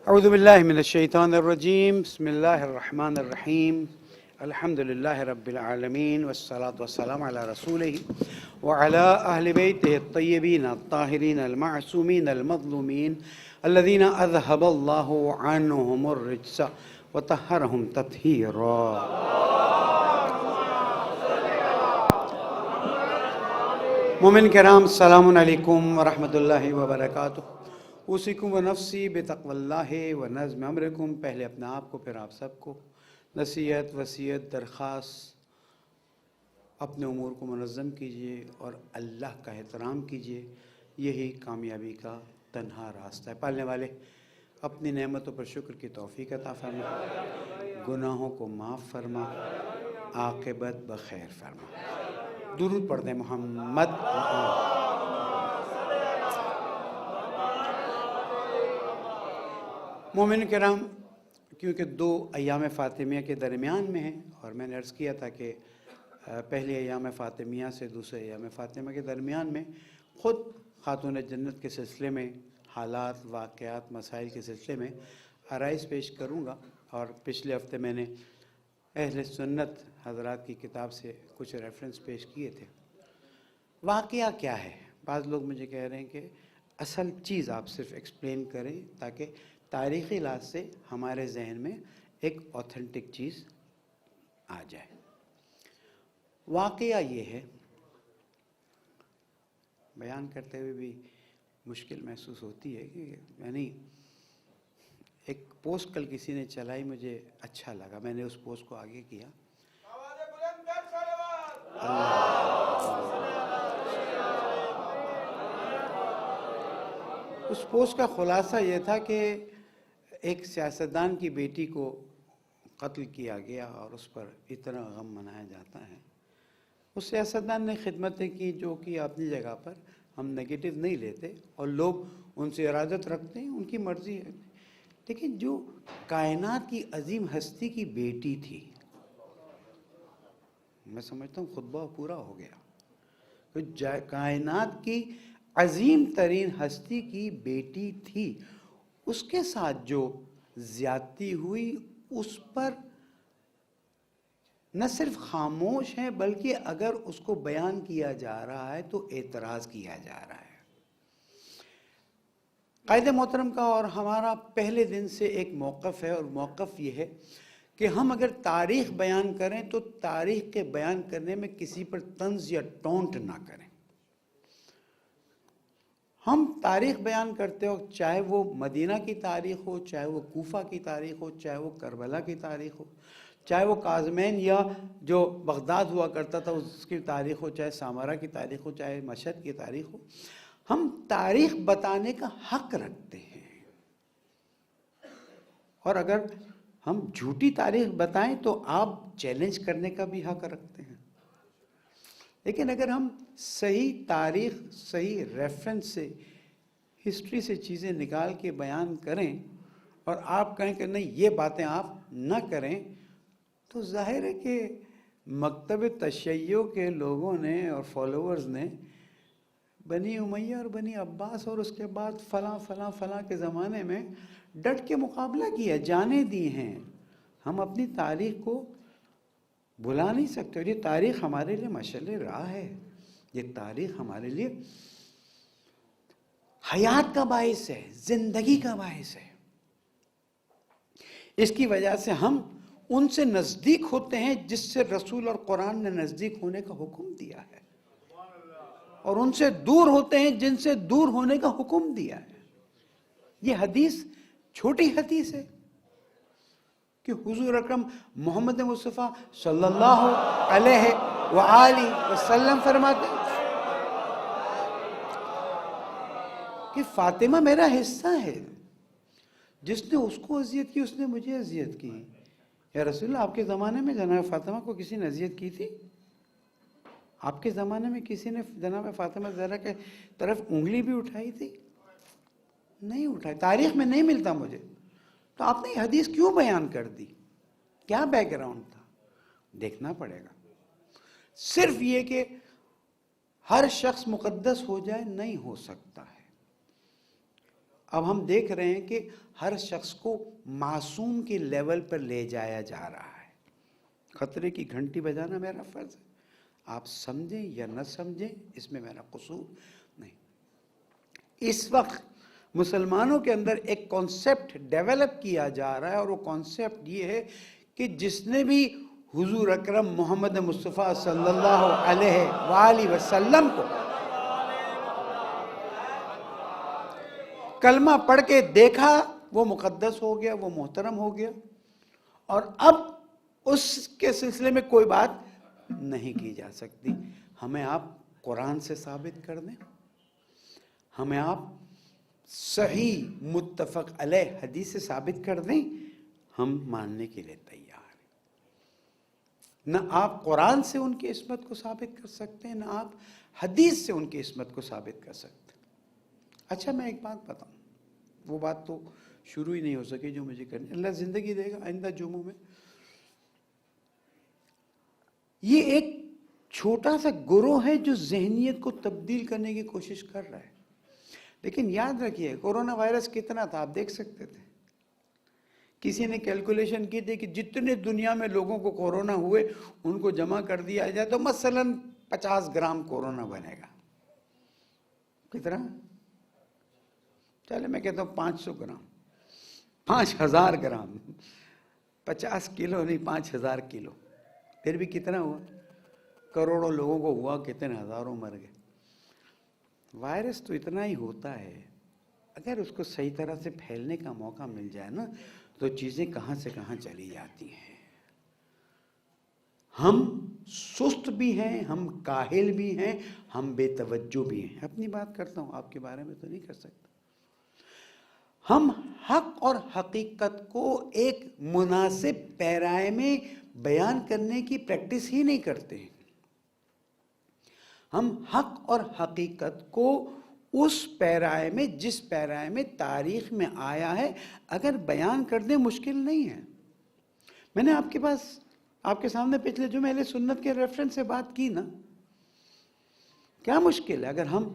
اعوذ باللہ من الشیطان الرجیم بسم اللہ الرحمن الرحیم الحمد للہ رب العالمین والصلاة والسلام علی رسولہ وعلی اہل بیتہ الطیبین الطاہرین المعصومین المظلومین الذین اذہب اللہ عنہم الرجس وطہرہم تطہیرا۔ مومن کرام السلام علیکم ورحمۃ اللہ وبرکاتہ۔ اوصیکم و نفسی بتقوی اللہ و نظم امرکم، پہلے اپنا آپ کو پھر آپ سب کو نصیحت وصیت درخواست، اپنے امور کو منظم کیجئے اور اللہ کا احترام کیجئے، یہی کامیابی کا تنہا راستہ ہے۔ پالنے والے اپنی نعمتوں پر شکر کی توفیق عطا فرما، گناہوں کو معاف فرما، عاقبت بخیر فرما۔ درود پڑھ دیں محمد۔ مومن کرام، کیونکہ دو ایام فاطمیہ کے درمیان میں ہیں، اور میں نے عرض کیا تھا کہ پہلی ایام فاطمیہ سے دوسرے ایام فاطمیہ کے درمیان میں خود خاتون جنت کے سلسلے میں حالات، واقعات، مسائل کے سلسلے میں آرائز پیش کروں گا، اور پچھلے ہفتے میں نے اہل سنت حضرات کی کتاب سے کچھ ریفرنس پیش کیے تھے۔ واقعہ کیا ہے؟ بعض لوگ مجھے کہہ رہے ہیں کہ اصل چیز آپ صرف ایکسپلین کریں تاکہ تاریخی لحاظ سے ہمارے ذہن میں ایک اوتھینٹک چیز آ جائے۔ واقعہ یہ ہے، بیان کرتے ہوئے بھی مشکل محسوس ہوتی ہے کہ یعنی ایک پوسٹ کل کسی نے چلائی، مجھے اچھا لگا، میں نے اس پوسٹ کو آگے کیا۔ اس پوسٹ کا خلاصہ یہ تھا کہ ایک سیاستدان کی بیٹی کو قتل کیا گیا اور اس پر اتنا غم منایا جاتا ہے۔ اس سیاستدان نے خدمتیں کی جو کہ اپنی جگہ پر ہم نگیٹو نہیں لیتے، اور لوگ ان سے ارادت رکھتے ہیں، ان کی مرضی ہے، لیکن جو کائنات کی عظیم ہستی کی بیٹی تھی، میں سمجھتا ہوں خطبہ پورا ہو گیا۔ کائنات کی عظیم ترین ہستی کی بیٹی تھی، اس کے ساتھ جو زیادتی ہوئی اس پر نہ صرف خاموش ہیں بلکہ اگر اس کو بیان کیا جا رہا ہے تو اعتراض کیا جا رہا ہے۔ قائد محترم کا اور ہمارا پہلے دن سے ایک موقف ہے، اور موقف یہ ہے کہ ہم اگر تاریخ بیان کریں تو تاریخ کے بیان کرنے میں کسی پر طنز یا ٹونٹ نہ کریں۔ ہم تاریخ بیان کرتے ہو، چاہے وہ مدینہ کی تاریخ ہو، چاہے وہ کوفہ کی تاریخ ہو، چاہے وہ کربلا کی تاریخ ہو، چاہے وہ کاظمین یا جو بغداد ہوا کرتا تھا اس کی تاریخ ہو، چاہے سامرا کی تاریخ ہو، چاہے مشہد کی تاریخ ہو، ہم تاریخ بتانے کا حق رکھتے ہیں، اور اگر ہم جھوٹی تاریخ بتائیں تو آپ چیلنج کرنے کا بھی حق رکھتے ہیں۔ لیکن اگر ہم صحیح تاریخ، صحیح ریفرنس سے، ہسٹری سے چیزیں نکال کے بیان کریں اور آپ کہیں کہ نہیں یہ باتیں آپ نہ کریں، تو ظاہر ہے کہ مکتب تشیع کے لوگوں نے اور فالوورز نے بنی امیہ اور بنی عباس اور اس کے بعد فلاں فلاں فلاں کے زمانے میں ڈٹ کے مقابلہ کیا، جانے دی ہیں۔ ہم اپنی تاریخ کو بھلا نہیں سکتے، اور یہ تاریخ ہمارے لیے مشعل راہ ہے، یہ تاریخ ہمارے لیے حیات کا باعث ہے، زندگی کا باعث ہے۔ اس کی وجہ سے ہم ان سے نزدیک ہوتے ہیں جس سے رسول اور قرآن نے نزدیک ہونے کا حکم دیا ہے، اور ان سے دور ہوتے ہیں جن سے دور ہونے کا حکم دیا ہے۔ یہ حدیث چھوٹی حدیث ہے کہ حضور اکرم محمد مصطفیٰ صلی اللہ علیہ وآلہ وسلم فرماتے ہیں کہ فاطمہ میرا حصہ ہے، جس نے اس کو اذیت کی اس نے مجھے اذیت کی۔ یا رسول اللہ، آپ کے زمانے میں جناب فاطمہ کو کسی نے اذیت کی تھی؟ آپ کے زمانے میں کسی نے جناب فاطمہ زہرا کے طرف انگلی بھی اٹھائی تھی؟ نہیں اٹھائی، تاریخ میں نہیں ملتا مجھے۔ تو آپ نے یہ حدیث کیوں بیان کر دی؟ کیا بیک گراؤنڈ تھا؟ دیکھنا پڑے گا۔ صرف یہ کہ ہر شخص مقدس ہو جائے نہیں ہو سکتا ہے۔ اب ہم دیکھ رہے ہیں کہ ہر شخص کو معصوم کے لیول پر لے جایا جا رہا ہے. خطرے کی گھنٹی بجانا میرا فرض ہے. آپ سمجھیں یا نہ سمجھیں اس میں میرا قصور نہیں. اس وقت مسلمانوں کے اندر ایک کانسیپٹ ڈیولپ کیا جا رہا ہے، اور وہ کانسیپٹ یہ ہے کہ جس نے بھی حضور اکرم محمد مصطفیٰ صلی اللہ علیہ وآلہ وسلم کو کلمہ پڑھ کے دیکھا وہ مقدس ہو گیا، وہ محترم ہو گیا، اور اب اس کے سلسلے میں کوئی بات نہیں کی جا سکتی. ہمیں آپ قرآن سے ثابت کر دیں، ہمیں آپ صحیح متفق علیہ حدیث سے ثابت کر دیں، ہم ماننے کے لیے تیار ہیں. نہ آپ قرآن سے ان کی عصمت کو ثابت کر سکتے ہیں، نہ آپ حدیث سے ان کی عصمت کو ثابت کر سکتے ہیں. اچھا میں ایک بات بتاؤں، وہ بات تو شروع ہی نہیں ہو سکی جو مجھے کرنی. اللہ زندگی دے گا آئندہ جمعوں میں. یہ ایک چھوٹا سا گروہ ہے جو ذہنیت کو تبدیل کرنے کی کوشش کر رہا ہے. لیکن یاد رکھیے کورونا وائرس کتنا تھا آپ دیکھ سکتے تھے. کسی نے کیلکولیشن کی تھی کہ جتنے دنیا میں لوگوں کو کورونا ہوئے ان کو جمع کر دیا جائے تو مثلاً 50 گرام کورونا بنے گا. کتنا؟ چلے میں کہتا ہوں 500 گرام، 5000 گرام، 50 کلو نہیں 5000 کلو. پھر بھی کتنا ہوا؟ کروڑوں لوگوں کو ہوا، کتنے ہزاروں مر گئے. وائرس تو اتنا ہی ہوتا ہے. اگر اس کو صحیح طرح سے پھیلنے کا موقع مل جائے نا تو چیزیں کہاں سے کہاں چلی جاتی ہیں. ہم سست بھی ہیں، ہم کاہل بھی ہیں، ہم بے توجہ بھی ہیں. اپنی بات کرتا ہوں، آپ کے بارے میں تو نہیں کر سکتا. ہم حق اور حقیقت کو ایک مناسب پیرائے میں بیان کرنے کی پریکٹس ہی نہیں کرتے. ہم حق اور حقیقت کو اس پیرائے میں، جس پیرائے میں تاریخ میں آیا ہے، اگر بیان کر دیں مشکل نہیں ہے. میں نے آپ کے سامنے پچھلے جمعے اہل سنت کے ریفرنس سے بات کی نا. کیا مشکل ہے اگر ہم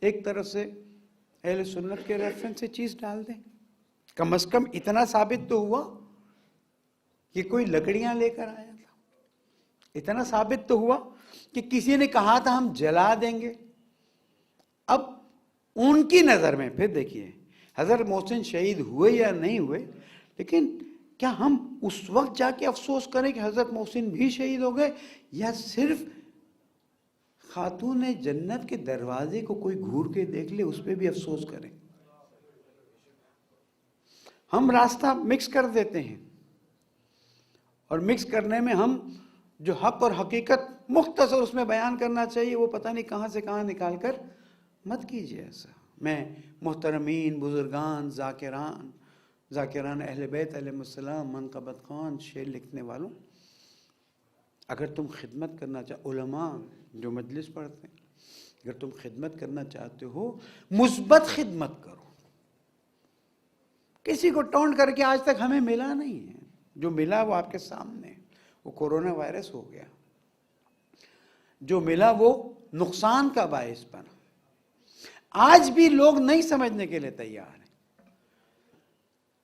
ایک طرف سے اہل سنت کے ریفرنس سے چیز ڈال دیں؟ کم از کم اتنا ثابت تو ہوا کہ کوئی لکڑیاں لے کر آیا تھا. اتنا ثابت تو ہوا کہ کسی نے کہا تھا ہم جلا دیں گے. اب ان کی نظر میں پھر دیکھیے حضرت محسن شہید ہوئے یا نہیں ہوئے، لیکن کیا ہم اس وقت جا کے افسوس کریں کہ حضرت محسن بھی شہید ہو گئے، یا صرف خاتون جنت کے دروازے کو کوئی گھور کے دیکھ لے اس پہ بھی افسوس کریں؟ ہم راستہ مکس کر دیتے ہیں، اور مکس کرنے میں ہم جو حق اور حقیقت مختصر اس میں بیان کرنا چاہیے وہ پتہ نہیں کہاں سے کہاں نکال کر مت کیجیے ایسا. میں محترمین، بزرگان، ذاکران اہل بیت علیہ السلام، منقبت خوان، شعر لکھنے والوں، اگر تم خدمت کرنا علماء جو مجلس پڑھتے ہیں، اگر تم خدمت کرنا چاہتے ہو مثبت خدمت کرو. کسی کو ٹونٹ کر کے آج تک ہمیں ملا نہیں ہے. جو ملا وہ آپ کے سامنے، وہ کورونا وائرس ہو گیا. جو ملا وہ نقصان کا باعث بنا. آج بھی لوگ نہیں سمجھنے کے لیے تیار ہیں.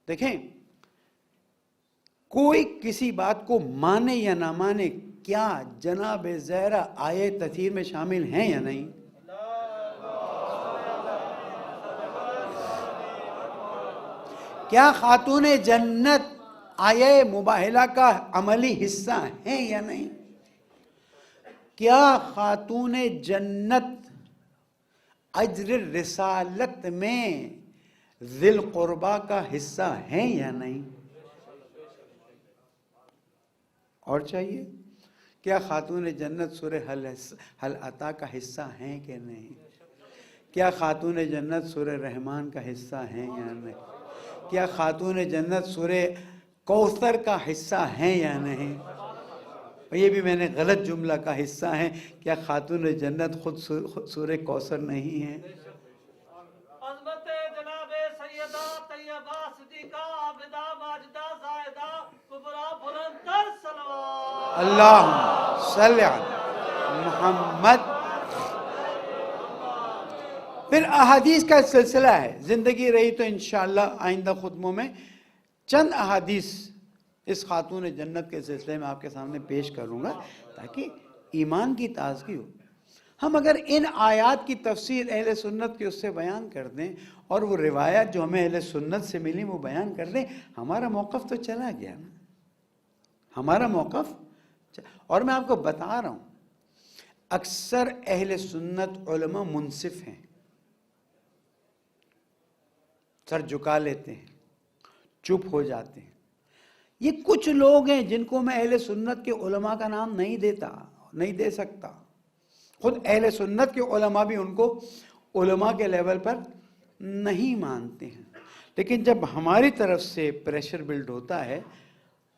دیکھیں کوئی کسی بات کو مانے یا نہ مانے، کیا جناب زہرا آیے تطہیر میں شامل ہیں یا نہیں؟ کیا خاتون جنت آیے مباہلہ کا عملی حصہ ہیں یا نہیں؟ کیا خاتون جنت اجر رسالت میں ذی القربہ کا حصہ ہیں یا نہیں؟ اور چاہیے؟ کیا خاتون جنت سورہ حل عطا کا حصہ ہیں کہ نہیں؟ کیا خاتون جنت سورہ رحمان کا حصہ ہیں یا نہیں؟ کیا خاتون جنت سورہ کوثر کا حصہ ہیں یا نہیں؟ یہ بھی میں نے غلط جملہ کا حصہ ہیں. کیا خاتون جنت خود سورہ کوثر نہیں ہیں؟ عظمت جناب سیدہ طیبہ صدیقہ عابدہ ماجدہ زاہدہ کبریٰ بلندتر صلوات. اللہم صلی علی محمد. پھر احادیث کا سلسلہ ہے، زندگی رہی تو انشاءاللہ آئندہ خطبوں میں چند احادیث اس خاتون جنت کے سلسلے میں آپ کے سامنے پیش کروں گا تاکہ ایمان کی تازگی ہو۔ ہم اگر ان آیات کی تفسیر اہل سنت کے اس سے بیان کر دیں اور وہ روایات جو ہمیں اہل سنت سے ملی وہ بیان کر دیں، ہمارا موقف تو چلا گیا نا، ہمارا موقف۔ اور میں آپ کو بتا رہا ہوں، اکثر اہل سنت علماء منصف ہیں، سر جھکا لیتے ہیں، چپ ہو جاتے ہیں۔ یہ کچھ لوگ ہیں جن کو میں اہل سنت کے علماء کا نام نہیں دے سکتا، خود اہل سنت کے علماء بھی ان کو علماء کے لیول پر نہیں مانتے ہیں۔ لیکن جب ہماری طرف سے پریشر بلڈ ہوتا ہے،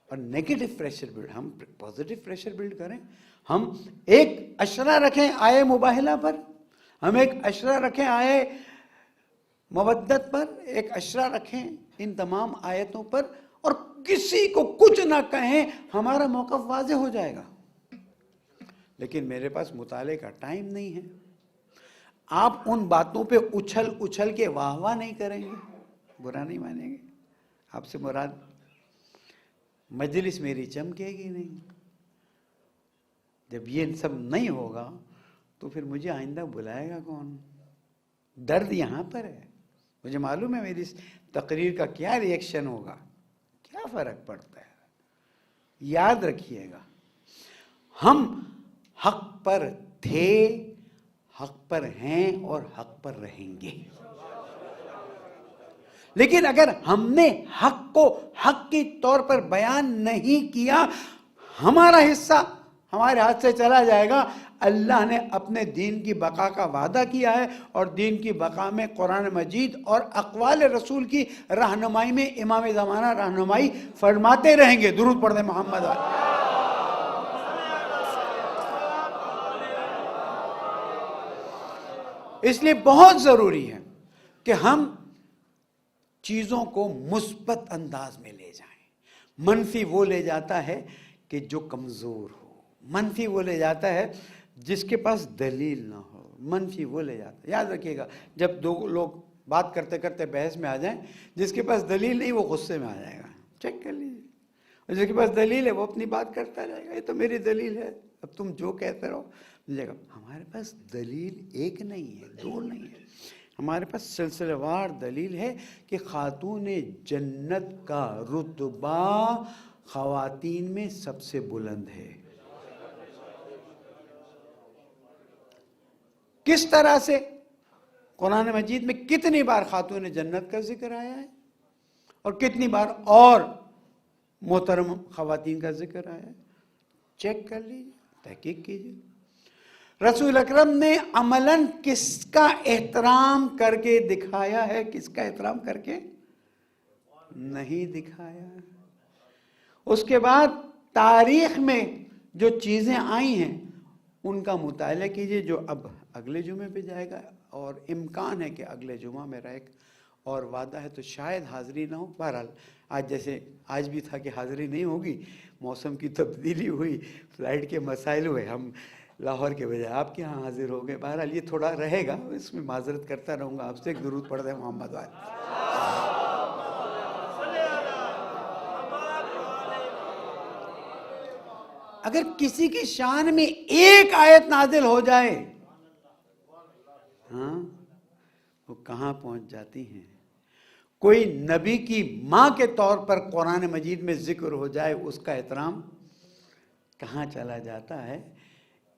اور نیگیٹو پریشر بلڈ، ہم پوزیٹو پریشر بلڈ کریں، ہم ایک اشرہ رکھیں آئے مباہلہ پر، ہم ایک اشرہ رکھیں آئے مودت پر، ایک اشرہ رکھیں ان تمام آیتوں پر، اور کسی کو کچھ نہ کہیں، ہمارا موقف واضح ہو جائے گا۔ لیکن میرے پاس مطالعے کا ٹائم نہیں ہے۔ آپ ان باتوں پہ اچھل کے واہ نہیں کریں گے، برا نہیں مانیں گے۔ آپ سے مراد مجلس میری چمکے گی نہیں۔ جب یہ سب نہیں ہوگا تو پھر مجھے آئندہ بلائے گا کون؟ درد یہاں پر ہے، مجھے معلوم ہے میری تقریر کا کیا ری ایکشن ہوگا، کیا فرق پڑتا ہے۔ یاد رکھیے گا، ہم حق پر تھے، حق پر ہیں اور حق پر رہیں گے۔ لیکن اگر ہم نے حق کو حق کی طور پر بیان نہیں کیا، ہمارا حصہ ہمارے ہاتھ سے چلا جائے گا۔ اللہ نے اپنے دین کی بقا کا وعدہ کیا ہے، اور دین کی بقا میں قرآن مجید اور اقوال رسول کی رہنمائی میں امام زمانہ رہنمائی فرماتے رہیں گے۔ درود پڑھ دیں محمد علیہ۔ اس لیے بہت ضروری ہے کہ ہم چیزوں کو مثبت انداز میں لے جائیں۔ منفی وہ لے جاتا ہے کہ جو کمزور ہو، منفی وہ لے جاتا ہے جس کے پاس دلیل نہ ہو، منفی وہ لے جاتا ہے۔ یاد رکھیے گا، جب دو لوگ بات کرتے کرتے بحث میں آ جائیں، جس کے پاس دلیل نہیں وہ غصے میں آ جائے گا، چیک کر لیجیے، اور جس کے پاس دلیل ہے وہ اپنی بات کرتا جائے گا، یہ تو میری دلیل ہے، اب تم جو کہتے رہو۔ ہمارے پاس دلیل ایک نہیں ہے، دو نہیں ہے، ہمارے پاس سلسلہ وار دلیل ہے کہ خاتون جنت کا رتبہ خواتین میں سب سے بلند ہے۔ کس طرح سے؟ قرآن مجید میں کتنی بار خاتون جنت کا ذکر آیا ہے اور کتنی بار اور محترم خواتین کا ذکر آیا ہے؟ چیک کر لیجیے، تحقیق کیجیے۔ رسول اکرم نے عملاً کس کا احترام کر کے دکھایا ہے، کس کا احترام کر کے نہیں دکھایا؟ اس کے بعد تاریخ میں جو چیزیں آئی ہیں ان کا مطالعہ کیجیے، جو اب اگلے جمعے پہ جائے گا، اور امکان ہے کہ اگلے جمعہ میرا ایک اور وعدہ ہے تو شاید حاضری نہ ہو۔ بہرحال آج جیسے آج بھی تھا کہ حاضری نہیں ہوگی، موسم کی تبدیلی ہوئی، فلائٹ کے مسائل ہوئے، ہم لاہور کے بجائے آپ کے ہاں حاضر ہو گئے۔ بہرحال یہ تھوڑا رہے گا، اس میں معذرت کرتا رہوں گا آپ سے۔ ایک درود پڑھ دیں محمد علیہ۔ اگر کسی کی شان میں ایک آیت نازل ہو جائے، ہاں، وہ کہاں پہنچ جاتی ہیں؟ کوئی نبی کی ماں کے طور پر قرآن مجید میں ذکر ہو جائے، اس کا احترام کہاں چلا جاتا ہے؟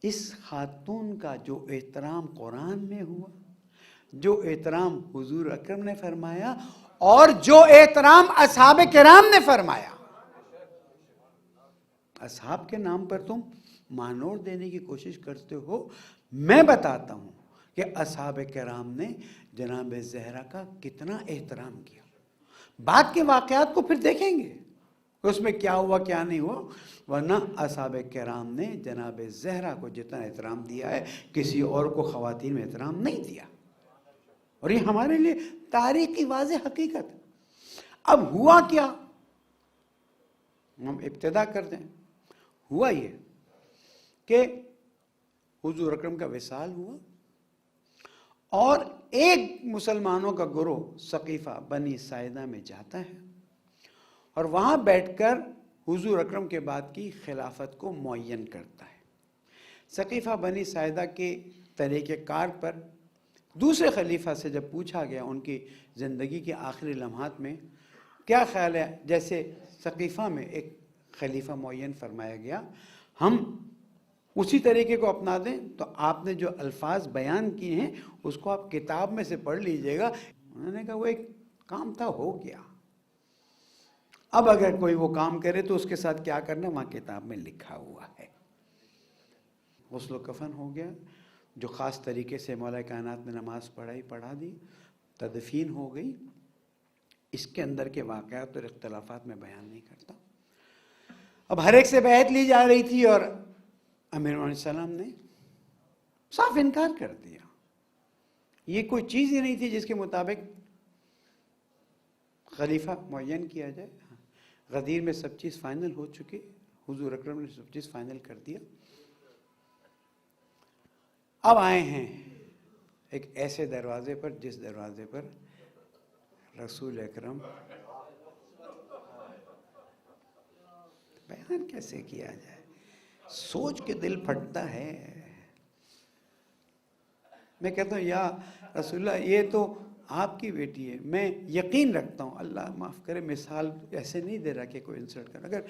اس خاتون کا جو احترام قرآن میں ہوا، جو احترام حضور اکرم نے فرمایا، اور جو احترام اصحاب کرام نے فرمایا۔ اصحاب کے نام پر تم مانور دینے کی کوشش کرتے ہو، میں بتاتا ہوں کہ اصحاب کرام نے جناب زہرا کا کتنا احترام کیا۔ بعد کے واقعات کو پھر دیکھیں گے اس میں کیا ہوا کیا نہیں ہوا، ورنہ اصحاب کرام نے جناب زہرا کو جتنا احترام دیا ہے کسی اور کو خواتین میں احترام نہیں دیا، اور یہ ہمارے لیے تاریخ کی واضح حقیقت ہے۔ اب ہوا کیا، ہم ابتدا کر دیں۔ ہوا یہ کہ حضور اکرم کا وصال ہوا، اور ایک مسلمانوں کا گروہ ثقیفہ بنی ساعدہ میں جاتا ہے اور وہاں بیٹھ کر حضور اکرم کے بعد کی خلافت کو معین کرتا ہے۔ ثقیفہ بنی ساعدہ کے طریقہ کار پر دوسرے خلیفہ سے جب پوچھا گیا ان کی زندگی کے آخری لمحات میں کیا خیال ہے، جیسے ثقیفہ میں ایک خلیفہ معین فرمایا گیا، ہم اسی طریقے کو اپنا دیں، تو آپ نے جو الفاظ بیان کیے ہیں اس کو آپ کتاب میں سے پڑھ لیجئے گا۔ انہوں نے کہا وہ ایک کام تھا، ہو گیا، اب اگر کوئی وہ کام کرے تو اس کے ساتھ کیا کرنا وہاں کتاب میں لکھا ہوا ہے۔ غسل و کفن ہو گیا، جو خاص طریقے سے مولا کائنات نے نماز پڑھا دی، تدفین ہو گئی۔ اس کے اندر کے واقعات اور اختلافات میں بیان نہیں کرتا۔ اب ہر ایک سے بیعت لی جا رہی تھی اور امیر علیہ السلام نے صاف انکار کر دیا۔ یہ کوئی چیز ہی نہیں تھی جس کے مطابق خلیفہ معین کیا جائے۔ غدیر میں سب چیز فائنل ہو چکی، حضور اکرم نے سب چیز فائنل کر دیا۔ اب آئے ہیں ایک ایسے دروازے پر جس دروازے پر رسول اکرم، بیان کیسے کیا جائے، سوچ کے دل پھٹتا ہے۔ میں کہتا ہوں یا رسول اللہ یہ تو آپ کی بیٹی ہے، میں یقین رکھتا ہوں، اللہ معاف کرے مثال ایسے نہیں دے رہا کہ کوئی انسلٹ کر، اگر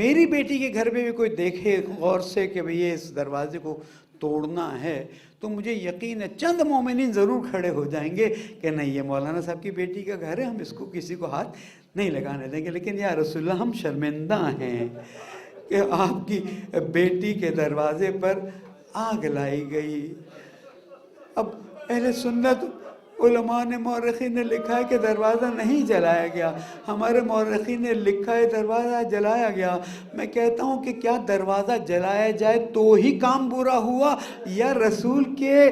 میری بیٹی کے گھر میں بھی کوئی دیکھے غور سے کہ بھئی یہ اس دروازے کو توڑنا ہے تو مجھے یقین ہے چند مومنین ضرور کھڑے ہو جائیں گے کہ نہیں یہ مولانا صاحب کی بیٹی کا گھر ہے، ہم اس کو کسی کو ہاتھ نہیں لگانے دیں گے۔ لیکن یا رسول اللہ ہم شرمندہ ہیں کہ آپ کی بیٹی کے دروازے پر آگ لائی گئی۔ اب اہل سنت علماء نے مورخین نے لکھا ہے کہ دروازہ نہیں جلایا گیا، ہمارے مورخین نے لکھا ہے دروازہ جلایا گیا۔ میں کہتا ہوں کہ کیا دروازہ جلایا جائے تو ہی کام برا ہوا، یا رسول کے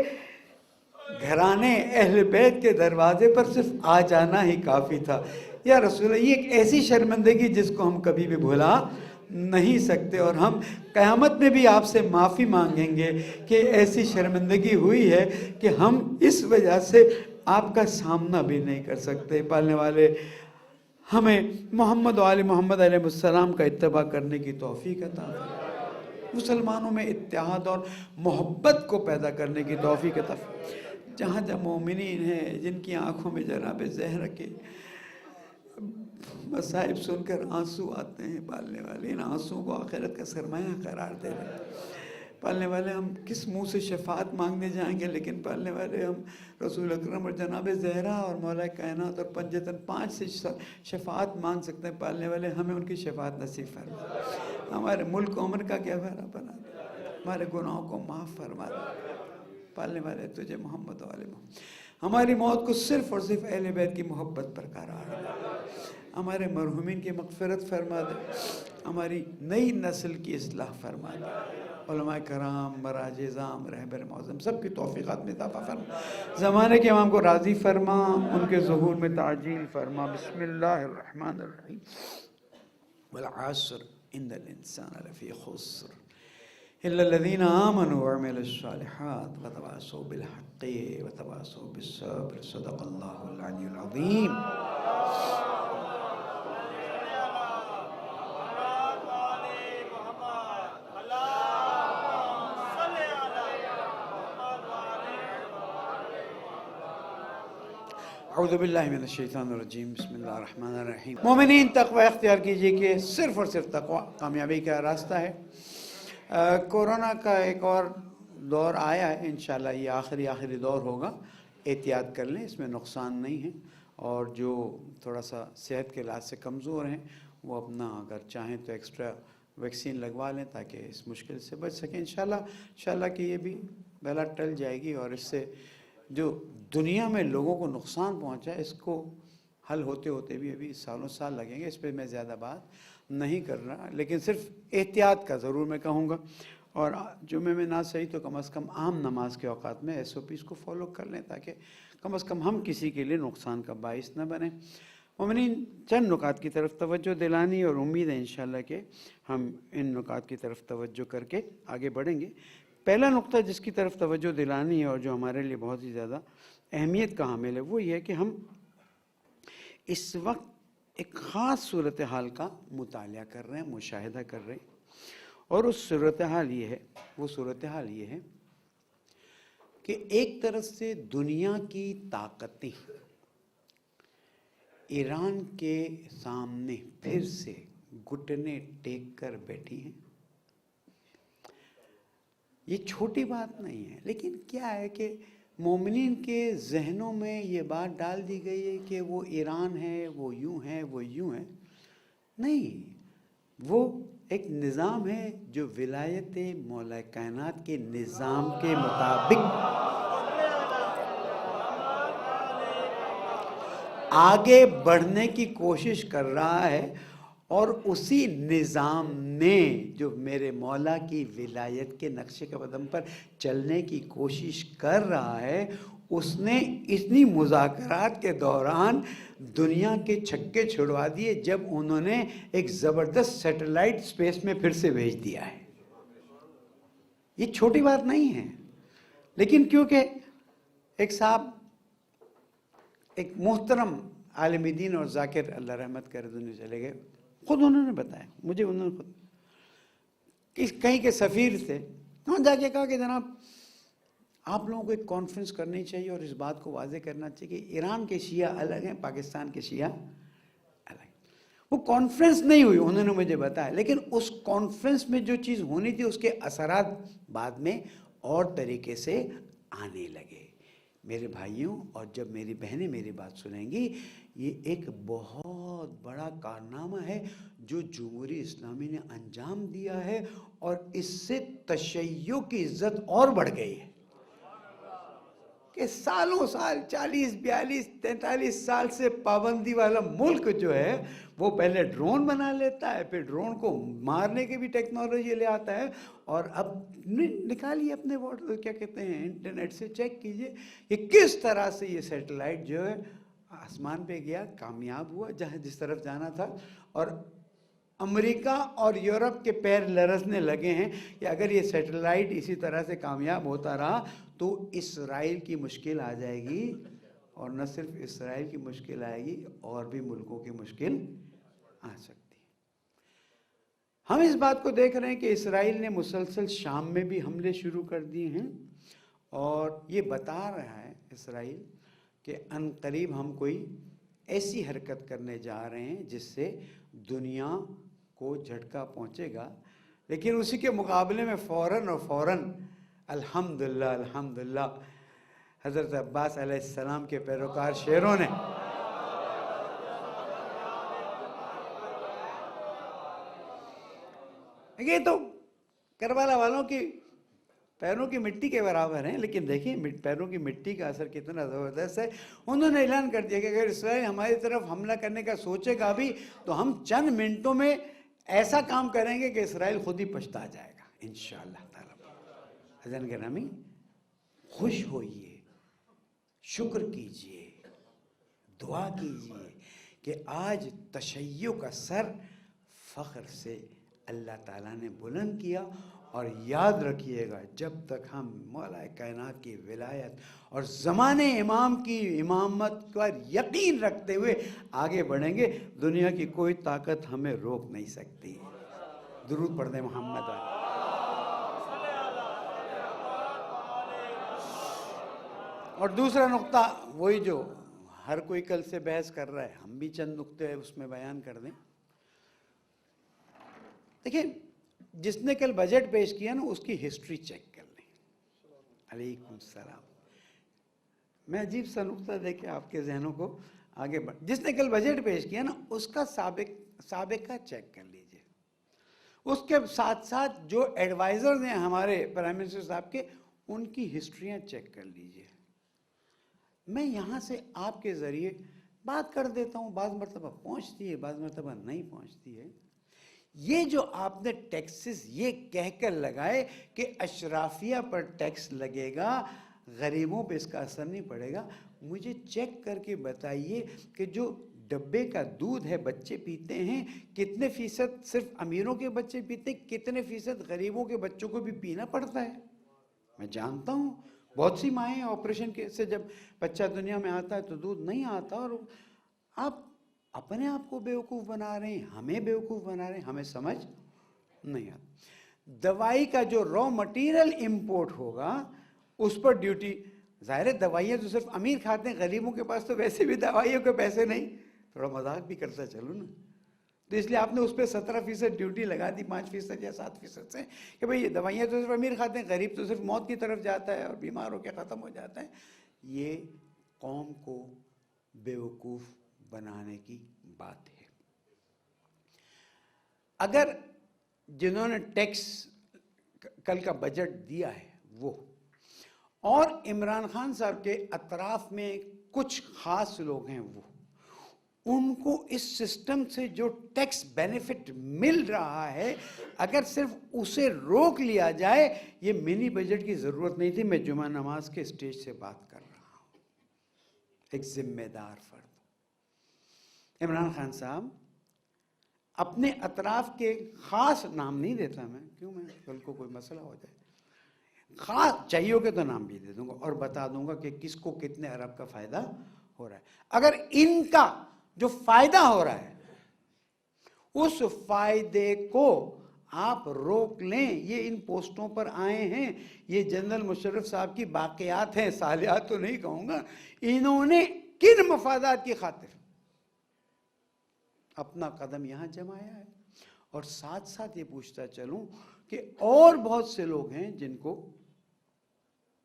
گھرانے اہل بیت کے دروازے پر صرف آ جانا ہی کافی تھا؟ یا رسول اللہ یہ ایک ایسی شرمندگی جس کو ہم کبھی بھی بھلا نہیں سکتے، اور ہم قیامت میں بھی آپ سے معافی مانگیں گے کہ ایسی شرمندگی ہوئی ہے کہ ہم اس وجہ سے آپ کا سامنا بھی نہیں کر سکتے۔ پالنے والے ہمیں محمد و آل محمد علیہ السلام کا اتباع کرنے کی توفیق عطا فرمائے، مسلمانوں میں اتحاد اور محبت کو پیدا کرنے کی توفیق عطا فرمائے۔ جہاں جہاں مومنین ہیں جن کی آنکھوں میں جناب زہرا کے مصائب سن کر آنسو آتے ہیں، پالنے والے ان آنسوں کو آخرت کا سرمایہ قرار دے رہے ہیں۔ پالنے والے ہم کس منہ سے شفاعت مانگنے جائیں گے، لیکن پالنے والے ہم رسول اکرم اور جناب زہرا اور مولا کائنات اور پنجتن 5 سے شفاعت مانگ سکتے ہیں۔ پالنے والے ہمیں ان کی شفاعت نصیب فرما، ہمارے ملک عمر کا گہوارہ بنا دے، ہمارے گناہوں کو معاف فرما دے۔ پالنے والے تجھے محمد و آل محمد، ہماری موت کو صرف اور صرف اہل بیت کی محبت پر قرار دے، ہمارے مرحومین کی مغفرت فرما دے، ہماری نئی نسل کی اصلاح فرما دے، علماء کرام، مراج اعظام، رہبر معظم سب کی توفیقات میں اضافہ فرما، زمانے کے امام کو راضی فرما، ان کے ظہور میں تعجیل فرما۔ بسم اللہ الرحمن الرحیم۔ والعصر ان الانسان لفی خسر الا الذین آمنوا وعملوا الصالحات وتواصوا بالحق وتواصوا بالصبر، صدق اللہ العلی العظیم۔ اعوذ باللہ من الشیطان الرجیم، بسم اللہ الرحمن الرحیم۔ مومنین تقوی اختیار کیجئے کہ صرف اور صرف تقوی کامیابی کا راستہ ہے۔ کورونا کا ایک اور دور آیا ہے، انشاءاللہ یہ آخری دور ہوگا، احتیاط کر لیں، اس میں نقصان نہیں ہے، اور جو تھوڑا سا صحت کے لحاظ سے کمزور ہیں وہ اپنا اگر چاہیں تو ایکسٹرا ویکسین لگوا لیں تاکہ اس مشکل سے بچ سکیں۔ انشاءاللہ کہ یہ بھی بلا ٹل جائے گی، اور اس سے جو دنیا میں لوگوں کو نقصان پہنچا ہے اس کو حل ہوتے ہوتے بھی ابھی سالوں سال لگیں گے، اس پہ میں زیادہ بات نہیں کر رہا، لیکن صرف احتیاط کا ضرور میں کہوں گا، اور جمعے میں نہ صحیح تو کم از کم عام نماز کے اوقات میں SOPs کو فالو کر لیں تاکہ کم از کم ہم کسی کے لیے نقصان کا باعث نہ بنیں۔ مومنین چند نکات کی طرف توجہ دلانی، اور امید ہے انشاءاللہ کہ ہم ان نکات کی طرف توجہ کر کے آگے بڑھیں گے۔ پہلا نقطہ جس کی طرف توجہ دلانی ہے اور جو ہمارے لیے بہت ہی زیادہ اہمیت کا حامل ہے وہ یہ ہے کہ ہم اس وقت ایک خاص صورتحال کا مطالعہ کر رہے ہیں، مشاہدہ کر رہے ہیں، اور وہ صورتحال یہ ہے کہ ایک طرف سے دنیا کی طاقتیں ایران کے سامنے پھر سے گھٹنے ٹیک کر بیٹھی ہیں۔ یہ چھوٹی بات نہیں ہے، لیکن کیا ہے کہ مومنین کے ذہنوں میں یہ بات ڈال دی گئی ہے کہ وہ ایران ہے، وہ یوں ہے، وہ یوں ہے۔ نہیں، وہ ایک نظام ہے جو ولایت مولا کائنات کے نظام کے مطابق آگے بڑھنے کی کوشش کر رہا ہے، اور اسی نظام نے جو میرے مولا کی ولایت کے نقشے قدم پر چلنے کی کوشش کر رہا ہے، اس نے اتنی مذاکرات کے دوران دنیا کے چھکے چھڑوا دیے جب انہوں نے ایک زبردست سیٹلائٹ سپیس میں پھر سے بھیج دیا ہے۔ یہ چھوٹی بات نہیں ہے، لیکن کیونکہ ایک صاحب، ایک محترم عالم دین اور ذاکر، اللہ رحمت کرے، دنیا چلے گئے، خود انہوں نے بتایا مجھے، انہوں نے خود کہیں کے سفیر تھے، انہوں نے جا کے کہا کہ جناب آپ لوگوں کو ایک کانفرنس کرنی چاہیے اور اس بات کو واضح کرنا چاہیے کہ ایران کے شیعہ الگ ہیں، پاکستان کے شیعہ الگ ہیں۔ وہ کانفرنس نہیں ہوئی، انہوں نے مجھے بتایا، لیکن اس کانفرنس میں جو چیز ہونی تھی اس کے اثرات بعد میں اور طریقے سے آنے لگے۔ میرے بھائیوں اور جب میری بہنیں میری بات سنیں گی، یہ ایک بہت بڑا کارنامہ ہے جو جمہوری اسلامی نے انجام دیا ہے، اور اس سے تشیع کی عزت اور بڑھ گئی ہے کہ سالوں سال، 40 42 43 سال سے پابندی والا ملک جو ہے وہ پہلے ڈرون بنا لیتا ہے، پھر ڈرون کو مارنے کی بھی ٹیکنالوجی لے آتا ہے، اور اب نکالیے اپنے کیا کہتے ہیں انٹرنیٹ سے چیک کیجئے کہ کس طرح سے یہ سیٹلائٹ جو ہے آسمان پہ گیا، کامیاب ہوا جہاں جس طرف جانا تھا، اور امریکہ اور یورپ کے پیر لرزنے لگے ہیں کہ اگر یہ سیٹلائٹ اسی طرح سے کامیاب ہوتا رہا تو اسرائیل کی مشکل آ جائے گی، اور نہ صرف اسرائیل کی مشکل آئے گی، اور بھی ملکوں کی مشکل آ سکتی ہے۔ ہم اس بات کو دیکھ رہے ہیں کہ اسرائیل نے مسلسل شام میں بھی حملے شروع کر دیے ہیں، اور یہ بتا رہا ہے اسرائیل کہ ان قریب ہم کوئی ایسی حرکت کرنے جا رہے ہیں جس سے دنیا کو جھٹکا پہنچے گا، لیکن اسی کے مقابلے میں فوراً الحمدللہ الحمدللہ حضرت عباس علیہ السلام کے پیروکار شیروں نے یہ تو کربلا والوں کی پیروں کی مٹی کے برابر ہیں، لیکن دیکھیں پیروں کی مٹی کا اثر کتنا زبردست ہے۔ انہوں نے اعلان کر دیا کہ اگر اسرائیل ہماری طرف حملہ کرنے کا سوچے گا بھی تو ہم چند منٹوں میں ایسا کام کریں گے کہ اسرائیل خود ہی پچھتا جائے گا انشاءاللہ تعالی۔ حضرت گرامی، خوش ہوئیے، شکر کیجئے، دعا کیجئے کہ آج تشیع کا سر فخر سے اللہ تعالیٰ نے بلند کیا، اور یاد رکھیے گا جب تک ہم مولا کائنات کی ولایت اور زمانے امام کی امامت پر یقین رکھتے ہوئے آگے بڑھیں گے، دنیا کی کوئی طاقت ہمیں روک نہیں سکتی۔ درود پڑھ دیں محمد والے۔ اور دوسرا نقطہ وہی جو ہر کوئی کل سے بحث کر رہا ہے، ہم بھی چند نقطے اس میں بیان کر دیں۔ دیکھیں، جس نے کل بجٹ پیش کیا نا اس کی ہسٹری چیک کر لیں۔ علیکم السلام۔ میں عجیب سا نقطہ دے کے آپ کے ذہنوں کو آگے بڑھ، جس نے کل بجٹ پیش کیا نا اس کا سابقہ چیک کر لیجئے، اس کے ساتھ ساتھ جو ایڈوائزرز ہیں ہمارے پرائم منسٹر صاحب کے، ان کی ہسٹریاں چیک کر لیجئے۔ میں یہاں سے آپ کے ذریعے بات کر دیتا ہوں، بعض مرتبہ پہنچتی ہے، بعض مرتبہ نہیں پہنچتی ہے۔ یہ جو آپ نے ٹیکسز یہ کہہ کر لگائے کہ اشرافیہ پر ٹیکس لگے گا، غریبوں پہ اس کا اثر نہیں پڑے گا، مجھے چیک کر کے بتائیے کہ جو ڈبے کا دودھ ہے بچے پیتے ہیں، کتنے فیصد صرف امیروں کے بچے پیتے ہیں، کتنے فیصد غریبوں کے بچوں کو بھی پینا پڑتا ہے؟ میں جانتا ہوں بہت سی مائیں آپریشن کے سے جب بچہ دنیا میں آتا ہے تو دودھ نہیں آتا، اور آپ اپنے آپ کو بیوقوف بنا رہے ہیں، ہمیں بیوقوف بنا رہے ہیں، ہمیں سمجھ نہیں آتا۔ دوائی کا جو را مٹیریل امپورٹ ہوگا اس پر ڈیوٹی، ظاہر ہے دوائیاں تو صرف امیر کھاتے ہیں، غریبوں کے پاس تو ویسے بھی دوائیوں کے پیسے نہیں، تھوڑا مذاق بھی کرتا چلو نا، تو اس لیے آپ نے اس پہ 17% ڈیوٹی لگا دی، 5% یا 7% سے، کہ بھئی یہ دوائیاں تو صرف امیر کھاتے ہیں، غریب تو صرف موت کی طرف جاتا ہے اور بیمار ہو کے ختم ہو جاتا ہے۔ یہ قوم کو بیوقوف بنانے کی بات ہے۔ اگر جنہوں نے ٹیکس کل کا بجٹ دیا ہے وہ، اور عمران خان صاحب کے اطراف میں کچھ خاص لوگ ہیں وہ، ان کو اس سسٹم سے جو ٹیکس بینیفٹ مل رہا ہے اگر صرف اسے روک لیا جائے، یہ منی بجٹ کی ضرورت نہیں تھی۔ میں جمعہ نماز کے اسٹیج سے بات کر رہا ہوں، ایک ذمہ دار فرد۔ عمران خان صاحب اپنے اطراف کے خاص نام نہیں دیتا میں، کیوں، میں کل کو کوئی مسئلہ ہو جائے، خاص چاہیے کہ تو نام بھی دے دوں گا اور بتا دوں گا کہ کس کو کتنے ارب کا فائدہ ہو رہا ہے۔ اگر ان کا جو فائدہ ہو رہا ہے اس فائدے کو آپ روک لیں، یہ ان پوسٹوں پر آئے ہیں، یہ جنرل مشرف صاحب کی باقیات ہیں، صالحات تو نہیں کہوں گا، انہوں نے کن مفادات کی خاطر اپنا قدم یہاں جمایا ہے۔ اور ساتھ ساتھ یہ پوچھتا چلوں کہ اور بہت سے لوگ ہیں جن کو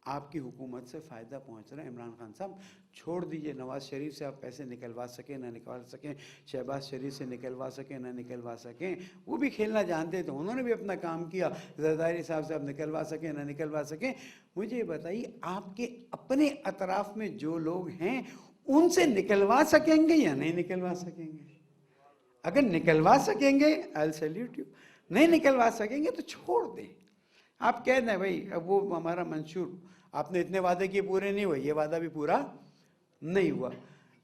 آپ کی حکومت سے فائدہ پہنچ رہا ہے۔ عمران خان صاحب چھوڑ دیجئے نواز شریف سے آپ پیسے نکلوا سکیں نہ نکال سکیں، شہباز شریف سے نکلوا سکیں نہ نکلوا سکیں، وہ بھی کھیلنا جانتے تھے، انہوں نے بھی اپنا کام کیا، زرداری صاحب سے آپ نکلوا سکیں نہ نکلوا سکیں۔ مجھے یہ بتائیے آپ کے اپنے اطراف میں جو لوگ ہیں ان سے نکلوا سکیں گے یا نہیں نکلوا سکیں گے؟ اگر نکلوا سکیں گے I'll salute you، نہیں نکلوا سکیں گے تو چھوڑ دیں۔ آپ کہہ دیں بھائی اب وہ ہمارا منشور، آپ نے اتنے وعدے کیے پورے نہیں ہوئے، یہ وعدہ بھی پورا نہیں ہوا۔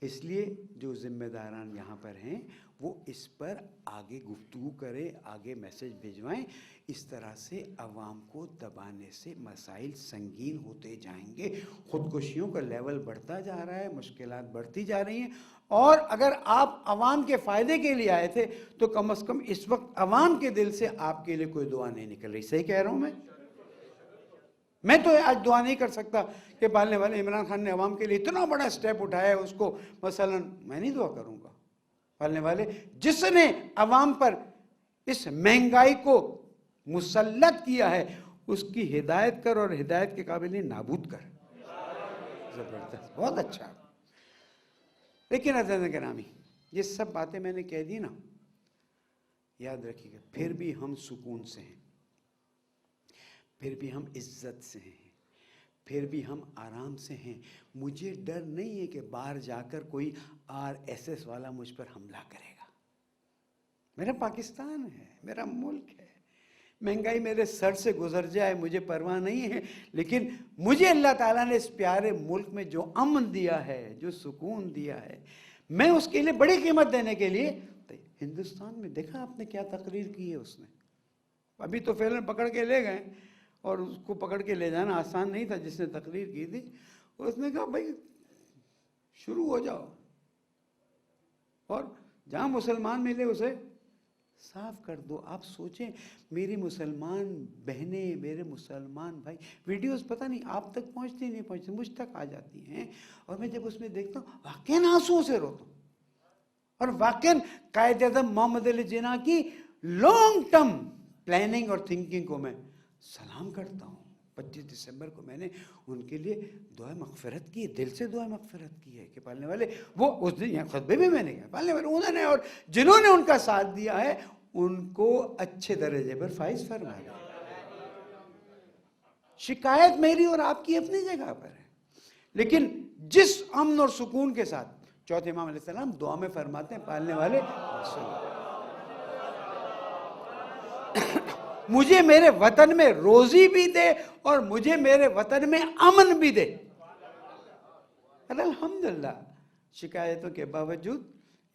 اس لیے جو ذمہ داران یہاں پر ہیں وہ اس پر آگے گفتگو کریں، آگے میسج بھیجوائیں۔ اس طرح سے عوام کو دبانے سے مسائل سنگین ہوتے جائیں گے، خودکشیوں کا لیول بڑھتا جا رہا ہے، مشکلات بڑھتی جا رہی ہیں۔ اور اگر آپ عوام کے فائدے کے لیے آئے تھے تو کم از کم اس وقت عوام کے دل سے آپ کے لیے کوئی دعا نہیں نکل رہی۔ صحیح کہہ رہا ہوں میں تو آج دعا نہیں کر سکتا کہ پالنے والے عمران خان نے عوام کے لیے اتنا بڑا سٹیپ اٹھایا ہے، اس کو مثلا میں نہیں دعا کروں گا۔ پالنے والے جس نے عوام پر اس مہنگائی کو مسلط کیا ہے اس کی ہدایت کر اور ہدایت کے قابل نہیں نابود کر۔ زبردست، بہت اچھا۔ لیکن عزیزان گرامی یہ سب باتیں میں نے کہہ دی نا، یاد رکھیے گا پھر بھی ہم سکون سے ہیں، پھر بھی ہم عزت سے ہیں، پھر بھی ہم آرام سے ہیں۔ مجھے ڈر نہیں ہے کہ باہر جا کر کوئی RSS والا مجھ پر حملہ کرے گا۔ میرا پاکستان ہے، میرا ملک ہے، مہنگائی میرے سر سے گزر جائے مجھے پرواہ نہیں ہے، لیکن مجھے اللہ تعالیٰ نے اس پیارے ملک میں جو امن دیا ہے، جو سکون دیا ہے، میں اس کے لیے بڑی قیمت دینے کے لیے۔ ہندوستان میں دیکھا آپ نے کیا تقریر کی ہے اس نے، ابھی تو فعلاً پکڑ کے لے گئے، اور اس کو پکڑ کے لے جانا آسان نہیں تھا جس نے تقریر کی تھی۔ اس نے کہا بھائی شروع ہو جاؤ، اور جہاں مسلمان ملے اسے صاف کر دو۔ آپ سوچیں میری مسلمان بہنیں، میرے مسلمان بھائی، ویڈیوز پتہ نہیں آپ تک پہنچتی نہیں پہنچتی، مجھ تک آ جاتی ہیں، اور میں جب اس میں دیکھتا ہوں واقعاً آنسوؤں سے روتا ہوں، اور واقعاً قائد اعظم محمد علی جناح کی لانگ ٹرم پلاننگ اور تھنکنگ کو میں سلام کرتا ہوں۔ 25 دسمبر کو میں نے ان کے لیے دعا مغفرت کی، دل سے دعا مغفرت کی ہے کہ پالنے والے وہ اس دن یہاں خطبے بھی میں نے کہا، پالنے والے انہوں نے اور جنہوں نے ان کا ساتھ دیا ہے ان کو اچھے درجے پر فائز فرمائے۔ شکایت میری اور آپ کی اپنی جگہ پر ہے، لیکن جس امن اور سکون کے ساتھ چوتھے امام علیہ السلام دعا میں فرماتے ہیں پالنے والے مجھے میرے وطن میں روزی بھی دے اور مجھے میرے وطن میں امن بھی دے۔ الحمدللہ شکایتوں کے باوجود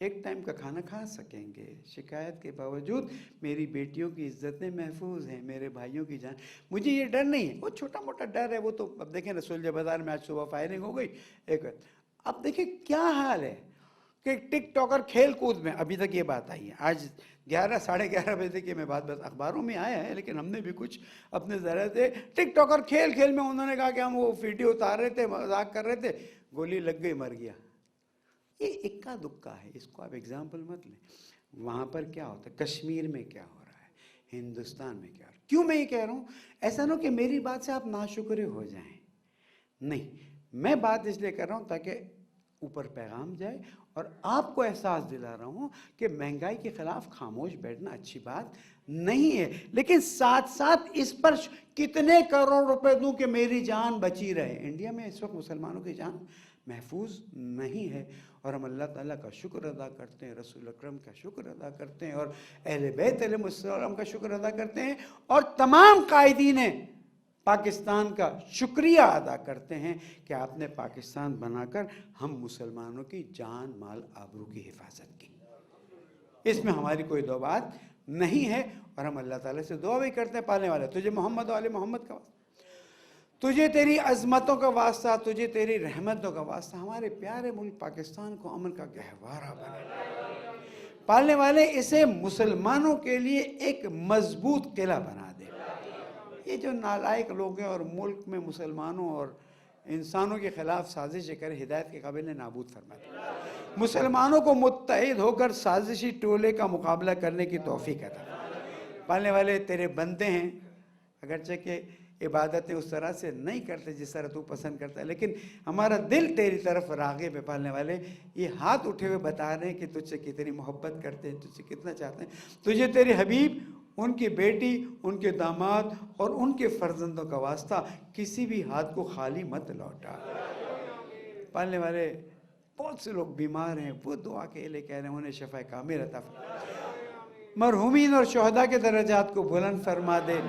ایک ٹائم کا کھانا کھا سکیں گے. شکایت کے باوجود میری بیٹیوں کی عزتیں محفوظ ہیں, میرے بھائیوں کی جان. مجھے یہ ڈر نہیں ہے, وہ چھوٹا موٹا ڈر ہے, وہ تو اب دیکھیں رسول بازار میں آج صبح فائرنگ ہو گئی ایک. اب دیکھیں کیا حال ہے کہ ٹک ٹاکر کھیل کود میں, ابھی تک یہ بات آئی ہے, آج 11:30 بجے تک یہ میں بات بس اخباروں میں آیا ہے, لیکن ہم نے بھی کچھ اپنے ذرائع سے ٹک ٹاکر کھیل میں انہوں نے کہا کہ ہم وہ ویڈیو اتار رہے تھے, مذاق کر رہے تھے, گولی لگ گئی, مر گیا. یہ اکا دکا ہے, اس کو آپ ایگزامپل مت لیں. وہاں پر کیا ہوتا ہے, کشمیر میں کیا ہو رہا ہے, ہندوستان میں کیا ہو رہا ہے. کیوں میں یہ کہہ رہا ہوں, ایسا نہ کہ میری بات سے آپ ناشکرے ہو جائیں, نہیں, میں بات اس لیے کر رہا ہوں تاکہ اوپر پیغام جائے اور آپ کو احساس دلا رہا ہوں کہ مہنگائی کے خلاف خاموش بیٹھنا اچھی بات نہیں ہے, لیکن ساتھ ساتھ اس پر کتنے کروڑ روپے دوں کہ میری جان بچی رہے. انڈیا میں اس وقت مسلمانوں کی جان محفوظ نہیں ہے, اور ہم اللہ تعالیٰ کا شکر ادا کرتے ہیں, رسول اکرم کا شکر ادا کرتے ہیں, اور اہل بیت علیہ السلام کا شکر ادا کرتے ہیں, اور تمام قائدین پاکستان کا شکریہ ادا کرتے ہیں کہ آپ نے پاکستان بنا کر ہم مسلمانوں کی جان مال آبرو کی حفاظت کی. اس میں ہماری کوئی دو بات نہیں ہے, اور ہم اللہ تعالیٰ سے دعا بھی کرتے ہیں, پالنے والے تجھے محمد و آل محمد کا واسطہ, تجھے تیری عظمتوں کا واسطہ, تجھے تیری رحمتوں کا واسطہ, ہمارے پیارے ملک پاکستان کو امن کا گہوارہ بنا. پالنے والے اسے مسلمانوں کے لیے ایک مضبوط قلعہ بنا دے. یہ جو نالائق لوگ ہیں اور ملک میں مسلمانوں اور انسانوں کے خلاف سازشیں کرے, ہدایت کے قابل نابود فرما دے. مسلمانوں کو متحد ہو کر سازشی ٹولے کا مقابلہ کرنے کی توفیق عطا فرما. پالنے والے تیرے بندے ہیں, اگرچہ کہ عبادتیں اس طرح سے نہیں کرتے جس طرح تو پسند کرتا ہے, لیکن ہمارا دل تیری طرف راغب ہے. پالنے والے یہ ہاتھ اٹھے ہوئے بتا رہے ہیں کہ تجھ سے کتنی محبت کرتے ہیں, تجھ سے کتنا چاہتے ہیں. تجھے تیرے حبیب, ان کی بیٹی, ان کے داماد اور ان کے فرزندوں کا واسطہ کسی بھی ہاتھ کو خالی مت لوٹا. پالنے والے بہت سے لوگ بیمار ہیں, وہ دعا کے لیے کہہ رہے ہیں, انہیں شفا کامل عطا فرما. مرحومین اور شہداء کے درجات کو بلند فرما دے.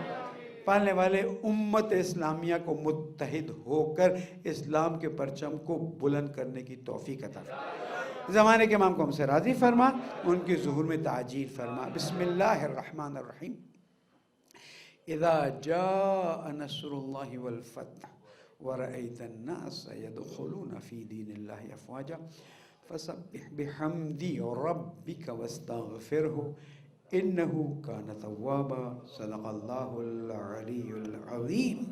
پالنے والے امت اسلامیہ کو متحد ہو کر اسلام کے پرچم کو بلند کرنے کی توفیق عطا فرما. زمانے کے امام کو ہم سے راضی فرما, ان کی ظہور میں تعجیل فرما. بسم اللہ الرحمن الرحیم. اذا جاء نصر اللہ والفتح ورأيت الناس يدخلون في دين الله أفواجا فسبح بحمد ربك واستغفره إنه كان توابا. صدق الله العلي العظيم.